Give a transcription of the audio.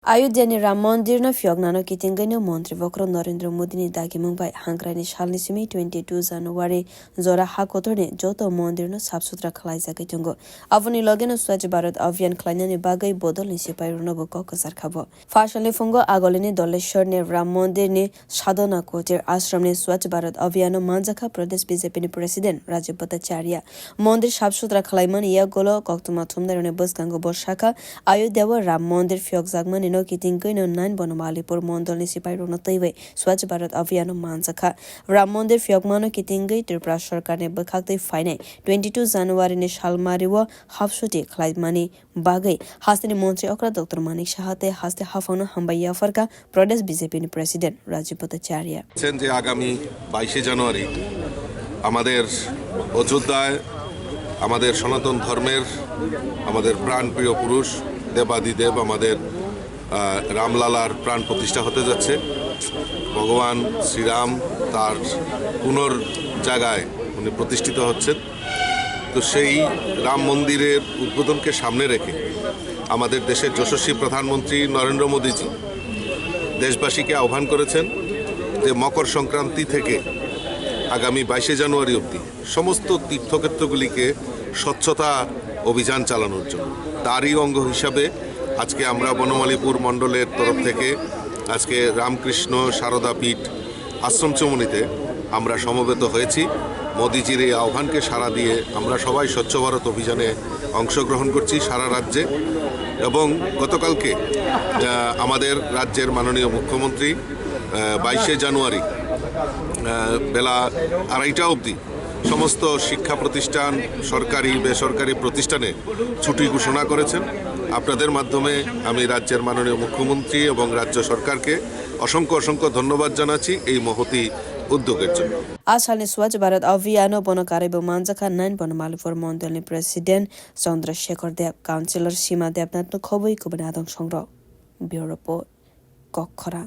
Ayodhyani Ram Mondir no Fyognano Kitingano Montri Vokro Narendra Modi Dagi Mumbai Hangrani Shalni Simi 22 January Zora Hakotone Joto Mondir no Subsutra Klaiza Kitungo Avoni Logan Swachh bharat abhiyan Kleinani Bagai Bodol Nisipai Runogo Kokasar Khabo Phasalni phungo aulini Dhaleshwar ne Ram Mondir ne Sadhana Kutir ashram ne Swachh bharat abhiyan manjakha pradesh BJP ni President Rajib Bhattacharya Mondir Subsutra Klaiman Yagolo Koktuma Thumdarone Busgango Boshaka Ayodhya Ram Mondir Fyogzagman Kitingko no 9 bono Malipur mondal ni sipai rona taiwe Swachh bharat abhiyan manjakha Ram Mondir Fyogmano Kitingai Tripura Sarkar ne bakhaktai faine 22 January ne Shalmariwo hapsuti khlaimani bagai hastini Montri Okra Dr. Manik Shahate haste hafano hambaiya farka pradesh BJP ni President Rajib Bhattacharya যে আগামী 22 জানুয়ারি আমাদের অযোধ্যায় আমাদের সনাতন ধর্মের আমাদের প্রাণপ্রিয় পুরুষ দেবাদিদেব আমাদের রামলালার প্রাণ প্রতিষ্ঠা হতে যাচ্ছে ভগবান শ্রীরাম তার পুনর জায়গায় উনি প্রতিষ্ঠিত হচ্ছেন তো সেই রাম মন্দিরের উদ্বোধনকে সামনে রেখে আমাদের দেশের যশস্বী প্রধানমন্ত্রী নরেন্দ্র মোদীজি দেশবাসীকে আহ্বান করেছেন যে মকর সংক্রান্তি থেকে আগামী 22 জানুয়ারি অবধি সমস্ত তীর্থক্ষেত্রগুলিকে স্বচ্ছতা অভিযান চালানোর জন্য তারই অঙ্গ হিসাবে আজকে আমরা বনমালীপুর মণ্ডলের তরফ থেকে আজকে রামকৃষ্ণ সারদা পীঠ আশ্রম চৌমুনিতে আমরা সমবেত হয়েছি মোদিজির এই আহ্বানকে সাড়া দিয়ে আমরা সবাই স্বচ্ছ ভারত অভিযানে অংশগ্রহণ করছি সারা রাজ্যে এবং গতকালকে আমাদের রাজ্যের মাননীয় মুখ্যমন্ত্রী 22 জানুয়ারি বেলা 2:30টা অবধি সমস্ত শিক্ষা প্রতিষ্ঠান সরকারি বেসরকারি প্রতিষ্ঠানে ছুটি ঘোষণা করেছেন আপনাদের মাধ্যমে আমি রাজ্যের মাননীয় মুখ্যমন্ত্রী এবং রাজ্য সরকারকে অসংখ্য ধন্যবাদ জানাচ্ছি এই মহতি উদ্যোগের জন্য Asalni Swachh bharat abhiyan bono karwi manjakha 9 bono Malipur mondal ni President Chandra Sekhar Deb councillor Sima Debnath khobui kubuni adongrok Bureau report Kokhara